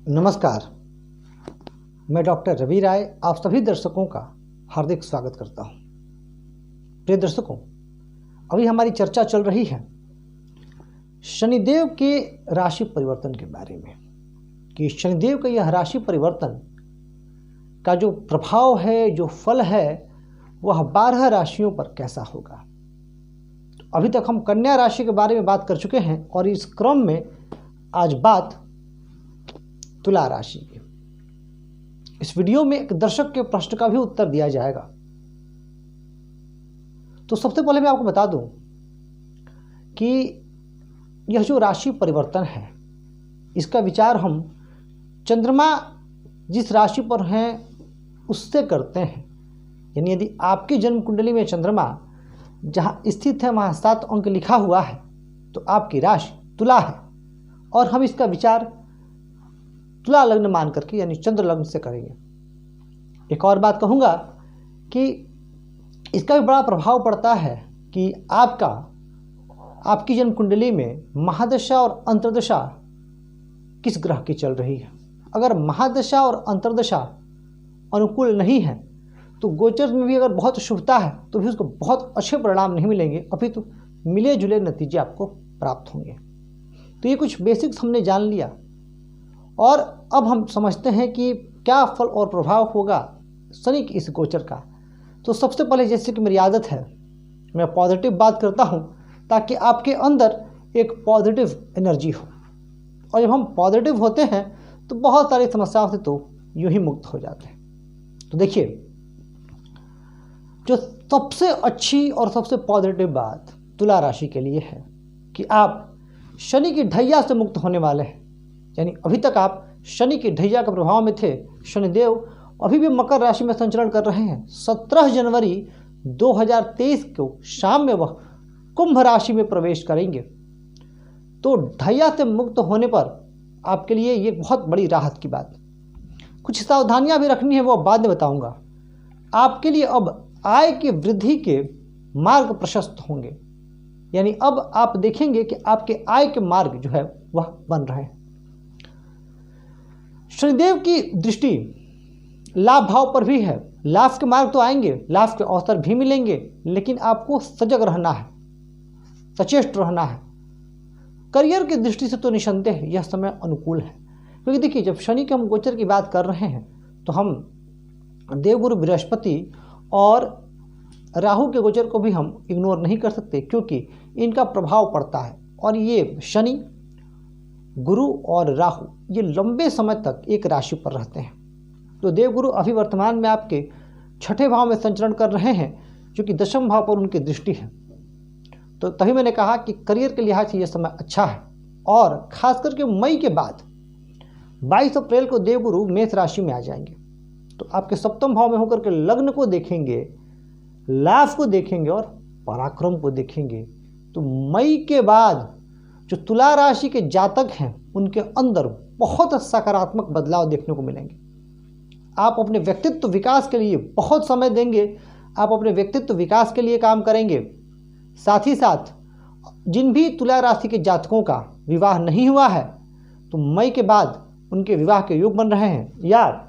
नमस्कार, मैं डॉक्टर रवि राय आप सभी दर्शकों का हार्दिक स्वागत करता हूं। प्रिय दर्शकों, अभी हमारी चर्चा चल रही है शनिदेव के राशि परिवर्तन के बारे में कि शनिदेव का यह राशि परिवर्तन का जो प्रभाव है, जो फल है, वह 12 राशियों पर कैसा होगा। तो अभी तक हम कन्या राशि के बारे में बात कर चुके हैं और इस क्रम में आज बात तुला राशि की। इस वीडियो में एक दर्शक के प्रश्न का भी उत्तर दिया जाएगा। तो सबसे पहले मैं आपको बता दूं कि यह जो राशि परिवर्तन है, इसका विचार हम चंद्रमा जिस राशि पर हैं उससे करते हैं। यानी यदि आपकी जन्म कुंडली में चंद्रमा जहां स्थित है वहां 7 अंक लिखा हुआ है तो आपकी राशि तुला है और हम इसका विचार तुला लग्न मान करके यानी चंद्र लग्न से करेंगे। एक और बात कहूँगा कि इसका भी बड़ा प्रभाव पड़ता है कि आपकी जन्म कुंडली में महादशा और अंतर्दशा किस ग्रह की चल रही है। अगर महादशा और अंतर्दशा अनुकूल नहीं है तो गोचर में भी अगर बहुत शुभता है तो भी उसको बहुत अच्छे परिणाम नहीं मिलेंगे, अपितु मिले जुले नतीजे आपको प्राप्त होंगे। तो ये कुछ बेसिक्स हमने जान लिया और अब हम समझते हैं कि क्या फल और प्रभाव होगा शनि की इस गोचर का। तो सबसे पहले, जैसे कि मेरी आदत है, मैं पॉजिटिव बात करता हूं ताकि आपके अंदर एक पॉजिटिव एनर्जी हो, और जब हम पॉजिटिव होते हैं तो बहुत सारी समस्याओं से तो यूं ही मुक्त हो जाते हैं। तो देखिए, जो सबसे अच्छी और सबसे पॉजिटिव बात तुला राशि के लिए है कि आप शनि की ढैया से मुक्त होने वाले हैं। यानी अभी तक आप शनि की ढैया के प्रभाव में थे। शनिदेव अभी भी मकर राशि में संचरण कर रहे हैं। 17 जनवरी 2023 को शाम में वह कुंभ राशि में प्रवेश करेंगे। तो ढैया से मुक्त होने पर आपके लिए ये बहुत बड़ी राहत की बात। कुछ सावधानियां भी रखनी है, वो बाद में बताऊंगा। आपके लिए अब आय की वृद्धि के मार्ग प्रशस्त होंगे। यानी अब आप देखेंगे कि आपके आय के मार्ग जो है वह बन रहे हैं। शनिदेव की दृष्टि लाभ भाव पर भी है। लाभ के मार्ग तो आएंगे, लाभ के अवसर भी मिलेंगे, लेकिन आपको सजग रहना है, सचेष्ट रहना है। करियर की दृष्टि से तो निसंदेह यह समय अनुकूल है, क्योंकि देखिए, जब शनि के हम गोचर की बात कर रहे हैं तो हम देवगुरु बृहस्पति और राहु के गोचर को भी हम इग्नोर नहीं कर सकते, क्योंकि इनका प्रभाव पड़ता है। और ये शनि, गुरु और राहु ये लंबे समय तक एक राशि पर रहते हैं। तो देवगुरु अभी वर्तमान में आपके 6ठे भाव में संचरण कर रहे हैं, जो कि 10वें भाव पर उनकी दृष्टि है। तो तभी मैंने कहा कि करियर के लिहाज से यह समय अच्छा है। और खास करके मई के बाद 22 अप्रैल को देवगुरु मेष राशि में आ जाएंगे। तो आपके 7वें भाव में होकर के लग्न को देखेंगे, लाभ को देखेंगे और पराक्रम को देखेंगे। तो मई के बाद जो तुला राशि के जातक हैं उनके अंदर बहुत सकारात्मक बदलाव देखने को मिलेंगे। आप अपने व्यक्तित्व विकास के लिए बहुत समय देंगे, आप अपने व्यक्तित्व विकास के लिए काम करेंगे। साथ ही साथ जिन भी तुला राशि के जातकों का विवाह नहीं हुआ है तो मई के बाद उनके विवाह के योग बन रहे हैं, या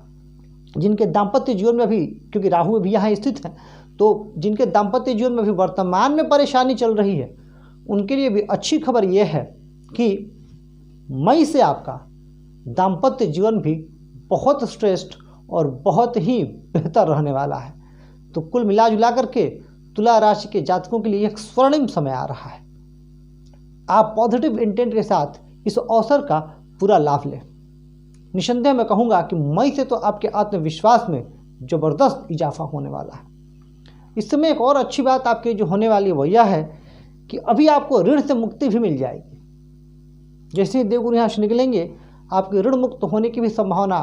जिनके दाम्पत्य जीवन में भी, क्योंकि राहु भी यहाँ स्थित है, तो जिनके दाम्पत्य जीवन में भी वर्तमान में परेशानी चल रही है, उनके लिए भी अच्छी खबर यह है कि मई से आपका दाम्पत्य जीवन भी बहुत श्रेष्ठ और बहुत ही बेहतर रहने वाला है। तो कुल मिला जुला करके तुला राशि के जातकों के लिए एक स्वर्णिम समय आ रहा है। आप पॉजिटिव इंटेंट के साथ इस अवसर का पूरा लाभ लें। निसंदेह मैं कहूँगा कि मई से तो आपके आत्मविश्वास में जबरदस्त इजाफा होने वाला है। इस समय एक और अच्छी बात आपके जो होने वाली है वो यह है कि अभी आपको ऋण से मुक्ति भी मिल जाएगी। जैसे ही देवगुरु यहाँ से निकलेंगे, आपके ऋण मुक्त होने की भी संभावना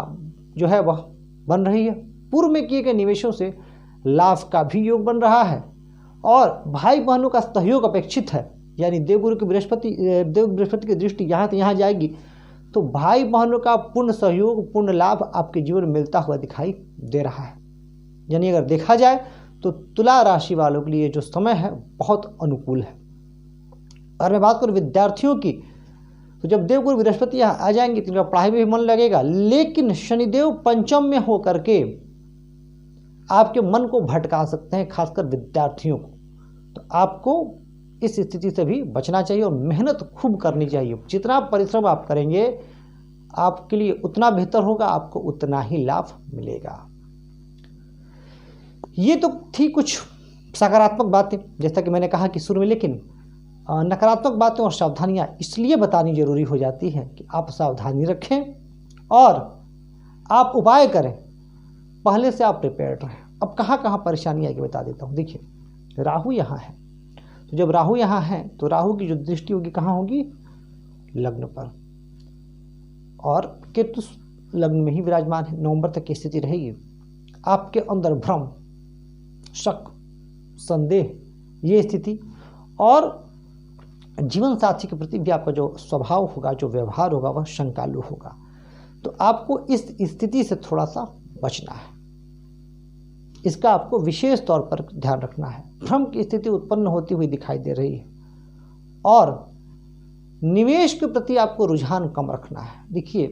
जो है वह बन रही है। पूर्व में किए गए निवेशों से लाभ का भी योग बन रहा है और भाई बहनों का सहयोग अपेक्षित है। यानी देव बृहस्पति की दृष्टि यहाँ से यहाँ जाएगी तो भाई बहनों का पूर्ण सहयोग, पूर्ण लाभ आपके जीवन में मिलता हुआ दिखाई दे रहा है। यानी अगर देखा जाए तो तुला राशि वालों के लिए जो समय है बहुत अनुकूल है। और मैं बात करूं विद्यार्थियों की, तो जब देवगुरु बृहस्पति यहाँ आ जाएंगे तो इनका पढ़ाई में भी मन लगेगा, लेकिन शनिदेव पंचम में होकर के आपके मन को भटका सकते हैं, खासकर विद्यार्थियों को। तो आपको इस स्थिति से भी बचना चाहिए और मेहनत खूब करनी चाहिए। जितना परिश्रम आप करेंगे आपके लिए उतना बेहतर होगा, आपको उतना ही लाभ मिलेगा। ये तो थी कुछ सकारात्मक बातें, जैसा कि मैंने कहा कि शुरू में, लेकिन नकारात्मक बातें और सावधानियां इसलिए बतानी जरूरी हो जाती है कि आप सावधानी रखें और आप उपाय करें, पहले से आप प्रिपेयर्ड रहें। अब कहाँ कहाँ परेशानी आएगी बता देता हूँ। देखिए, राहु यहाँ है, तो जब राहु यहाँ है तो राहु की जो दृष्टि होगी कहाँ होगी? लग्न पर, और केतु लग्न में ही विराजमान है। नवंबर तक की स्थिति रहेगी। आपके अंदर भ्रम, शक, संदेह, ये स्थिति, और जीवन साथी के प्रति भी आपका जो स्वभाव होगा, जो व्यवहार होगा, वह शंकालु होगा। तो आपको इस स्थिति से थोड़ा सा बचना है, इसका आपको विशेष तौर पर ध्यान रखना है। भ्रम की स्थिति उत्पन्न होती हुई दिखाई दे रही है और निवेश के प्रति आपको रुझान कम रखना है। देखिए,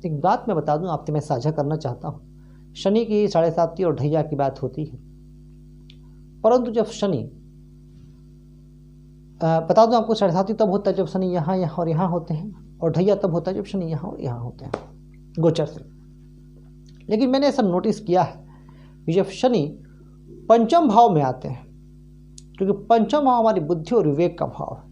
एक बात मैं बता दूं, आपसे मैं साझा करना चाहता हूं। शनि की 7.5 और ढैया की बात होती है, परंतु जब शनि, बता दूं आपको, 7.5 तब होता है जब शनि यहाँ और यहाँ होते हैं, और ढैया तब होता है जब शनि यहाँ और यहाँ होते हैं गोचर से। लेकिन मैंने ऐसा नोटिस किया है कि जब शनि पंचम भाव में आते हैं, क्योंकि पंचम भाव हमारी बुद्धि और विवेक का भाव है,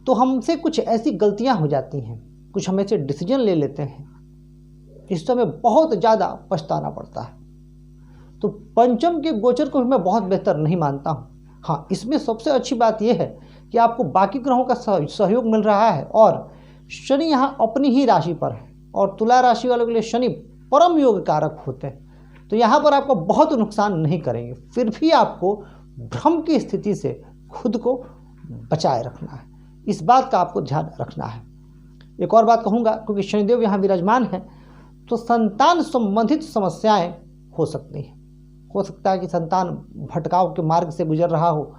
तो हमसे कुछ ऐसी गलतियां हो जाती हैं, कुछ हम ऐसे डिसीजन ले लेते हैं, इस समय बहुत ज़्यादा पछताना पड़ता है। तो पंचम के गोचर को भी मैं बहुत बेहतर नहीं मानता हूँ। हाँ, इसमें सबसे अच्छी बात यह है कि आपको बाकी ग्रहों का सहयोग मिल रहा है और शनि यहाँ अपनी ही राशि पर है, और तुला राशि वालों के लिए शनि परम योग कारक होते हैं, तो यहाँ पर आपको बहुत नुकसान नहीं करेंगे। फिर भी आपको भ्रम की स्थिति से खुद को बचाए रखना है, इस बात का आपको ध्यान रखना है। एक और बात कहूँगा, क्योंकि शनिदेव यहाँ विराजमान है, तो संतान संबंधित समस्याएं हो सकती हैं। हो सकता है कि संतान भटकाव के मार्ग से गुजर रहा हो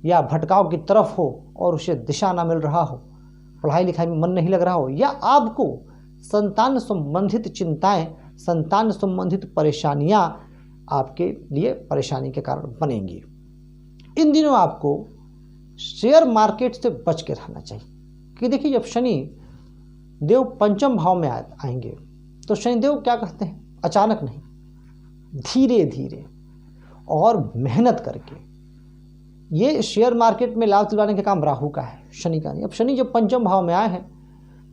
या भटकाव की तरफ हो और उसे दिशा ना मिल रहा हो, पढ़ाई लिखाई में मन नहीं लग रहा हो, या आपको संतान संबंधित चिंताएं, संतान संबंधित परेशानियां आपके लिए परेशानी के कारण बनेंगी। इन दिनों आपको शेयर मार्केट से बच के रहना चाहिए, कि देखिए, जब शनि देव पंचम भाव में आएंगे तो शनिदेव क्या कहते हैं? अचानक नहीं, धीरे धीरे और मेहनत करके। ये शेयर मार्केट में लाभ दिलाने का काम राहु का है, शनि का नहीं। अब शनि जब पंचम भाव में आए हैं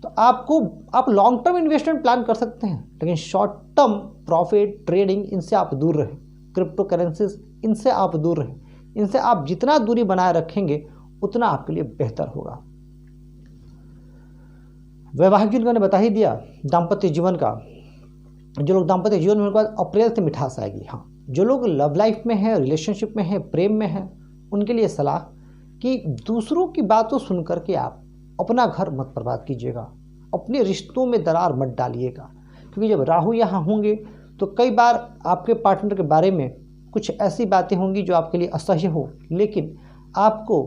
तो आप लॉन्ग टर्म इन्वेस्टमेंट प्लान कर सकते हैं, लेकिन शॉर्ट टर्म प्रॉफिट ट्रेडिंग, इनसे आप दूर रहें। क्रिप्टो करेंसीज, इनसे आप दूर रहें। इनसे आप जितना दूरी बनाए रखेंगे उतना आपके लिए बेहतर होगा। वैवाहिक जीवन मैंने बता ही दिया। दाम्पत्य जीवन का, जो लोग दाम्पत्य जीवन में, उनके बाद अप्रैल से मिठास आएगी। हाँ, जो लोग लव लाइफ में है, रिलेशनशिप में है, प्रेम में है, उनके लिए सलाह कि दूसरों की बातों सुन करके आप अपना घर मत बर्बाद कीजिएगा, अपने रिश्तों में दरार मत डालिएगा, क्योंकि जब राहु यहाँ होंगे तो कई बार आपके पार्टनर के बारे में कुछ ऐसी बातें होंगी जो आपके लिए असह्य हो, लेकिन आपको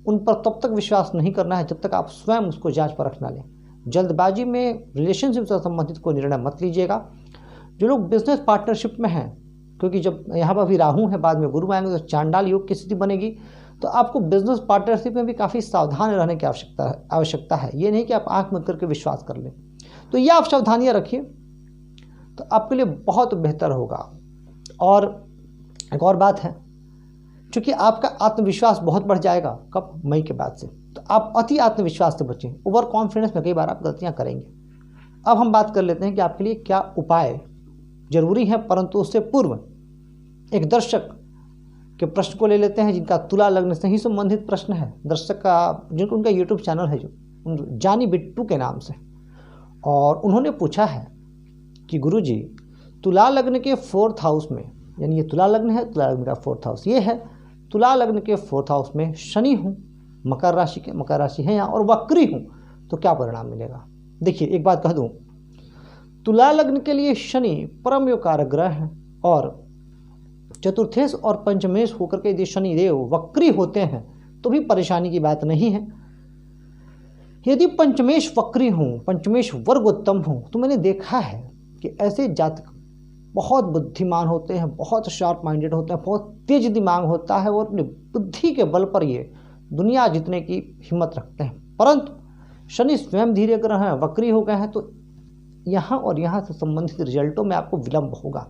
उन पर तब तक विश्वास नहीं करना है जब तक आप स्वयं उसको जांच परख ना लें। जल्दबाजी में रिलेशनशिप से संबंधित कोई निर्णय मत लीजिएगा। जो लोग बिजनेस पार्टनरशिप में हैं, क्योंकि जब यहाँ पर भी राहु है, बाद में गुरु आएंगे तो चांडाल योग की स्थिति बनेगी, तो आपको बिजनेस पार्टनरशिप में भी काफ़ी सावधान रहने की आवश्यकता है। ये नहीं कि आप आंख बंद करके विश्वास कर लें। तो ये आप सावधानियाँ रखिए तो आपके लिए बहुत बेहतर होगा। और एक और बात है, क्योंकि आपका आत्मविश्वास बहुत बढ़ जाएगा कब? मई के बाद से। तो आप अति आत्मविश्वास से बचें। ओवर कॉन्फिडेंस में कई बार आप गलतियाँ करेंगे। अब हम बात कर लेते हैं कि आपके लिए क्या उपाय जरूरी है, परंतु उससे पूर्व एक दर्शक के प्रश्न को ले लेते हैं, जिनका तुला लग्न से ही संबंधित प्रश्न है। दर्शक का, जिनको उनका यूट्यूब चैनल है जो जानी बिट्टू के नाम से, और उन्होंने पूछा है कि गुरुजी, तुला लग्न के 4th हाउस में, यानी ये तुला लग्न है, तुला लग्न का 4th हाउस ये है, तुला लग्न के 4th हाउस में शनि हूँ, मकर राशि है यहाँ, और वक्री हूँ, तो क्या परिणाम मिलेगा? देखिए, एक बात कह दूँ, तुला लग्न के लिए शनि परम योग कारक ग्रह है, और चतुर्थेश और पंचमेश होकर के यदि शनि देव वक्री होते हैं तो भी परेशानी की बात नहीं है। यदि पंचमेश वक्री हूँ, पंचमेश वर्ग उत्तम हूँ, तो मैंने देखा है कि ऐसे जातक बहुत बुद्धिमान होते हैं, बहुत शार्प माइंडेड होते हैं, बहुत तेज दिमाग होता है और अपनी बुद्धि के बल पर ये दुनिया जीतने की हिम्मत रखते हैं। परंतु शनि स्वयं धीरे ग्रह हैं, वक्री हो गए हैं, तो यहाँ और यहाँ से संबंधित रिजल्टों में आपको विलंब होगा।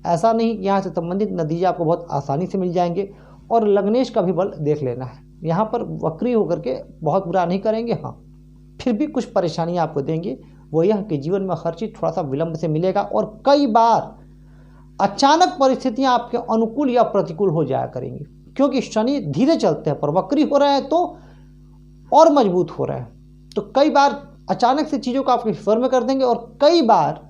ऐसा नहीं कि यहाँ से संबंधित नतीजे आपको बहुत आसानी से मिल जाएंगे। और लग्नेश का भी बल देख लेना है, यहाँ पर वक्री होकर के बहुत बुरा नहीं करेंगे, हाँ फिर भी कुछ परेशानियाँ आपको देंगे। वो यह कि जीवन में हर चीज़ थोड़ा सा विलंब से मिलेगा और कई बार अचानक परिस्थितियाँ आपके अनुकूल या प्रतिकूल हो जाया करेंगी, क्योंकि शनि धीरे चलते हैं पर वक्री हो रहे हैं तो और मजबूत हो रहे हैं। तो कई बार अचानक से चीज़ों को आपके फेवर में कर देंगे और कई बार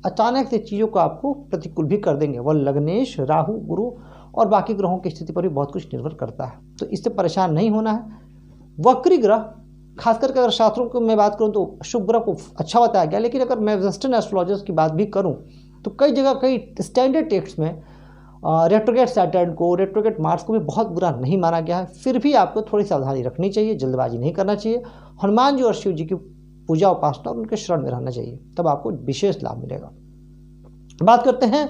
अचानक से चीज़ों को आपको प्रतिकूल भी कर देंगे। वह लग्नेश, राहु, गुरु और बाकी ग्रहों की स्थिति पर भी बहुत कुछ निर्भर करता है, तो इससे परेशान नहीं होना है। वक्री ग्रह खास करके अगर शास्त्रों की मैं बात करूं तो शुभ ग्रह को अच्छा बताया गया, लेकिन अगर मैं वेस्टर्न एस्ट्रोलॉजर्स की बात भी करूं तो कई जगह कई स्टैंडर्ड टेक्स्ट में रेट्रोग्रेड सैटर्न को, रेट्रोग्रेड मार्स को भी बहुत बुरा नहीं माना गया है। फिर भी आपको थोड़ी सावधानी रखनी चाहिए, जल्दबाजी नहीं करना चाहिए। हनुमान जी और शिव जी की पूजा उपासना और उनके शरण में रहना चाहिए, तब आपको विशेष लाभ मिलेगा। बात करते हैं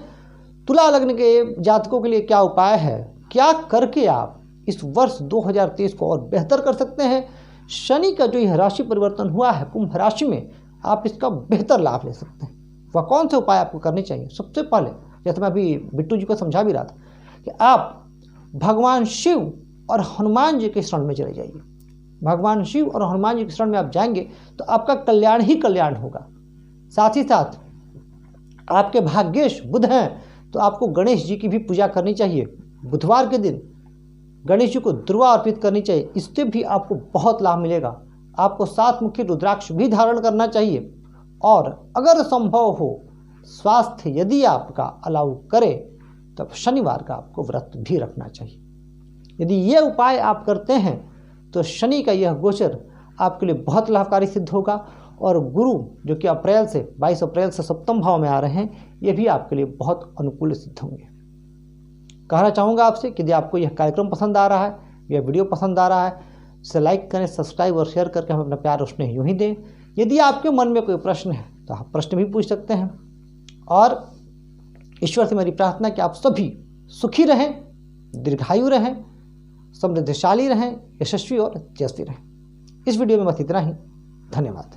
तुला लग्न के जातकों के लिए क्या उपाय है, क्या करके आप इस वर्ष 2023 को और बेहतर कर सकते हैं। शनि का जो यह राशि परिवर्तन हुआ है कुंभ राशि में, आप इसका बेहतर लाभ ले सकते हैं। वह कौन से उपाय आपको करने चाहिए। सबसे पहले, जैसे मैं अभी बिट्टू जी को समझा भी रहा था, कि आप भगवान शिव और हनुमान जी के शरण में चले जाइए। भगवान शिव और हनुमान जी के शरण में आप जाएंगे तो आपका कल्याण ही कल्याण होगा। साथ ही साथ आपके भाग्येश बुध हैं, तो आपको गणेश जी की भी पूजा करनी चाहिए। बुधवार के दिन गणेश जी को दुर्वा अर्पित करनी चाहिए, इससे भी आपको बहुत लाभ मिलेगा। आपको 7 मुखी रुद्राक्ष भी धारण करना चाहिए। और अगर संभव हो, स्वास्थ्य यदि आपका अलाउ करे, तब शनिवार का आपको व्रत भी रखना चाहिए। यदि ये उपाय आप करते हैं तो शनि का यह गोचर आपके लिए बहुत लाभकारी सिद्ध होगा। और गुरु जो कि 22 अप्रैल से सप्तम भाव में आ रहे हैं, ये भी आपके लिए बहुत अनुकूल सिद्ध होंगे। कहना चाहूँगा आपसे कि यदि आपको यह कार्यक्रम पसंद आ रहा है, यह वीडियो पसंद आ रहा है, इसे लाइक करें, सब्सक्राइब और शेयर करके हमें अपना प्यार और स्नेह यूँ ही दें। यदि आपके मन में कोई प्रश्न है तो आप प्रश्न भी पूछ सकते हैं। और ईश्वर से मेरी प्रार्थना कि आप सभी सुखी रहें, दीर्घायु रहें, समृद्धशाली रहें, यशस्वी और तेजस्वी रहें। इस वीडियो में बस इतना ही। धन्यवाद।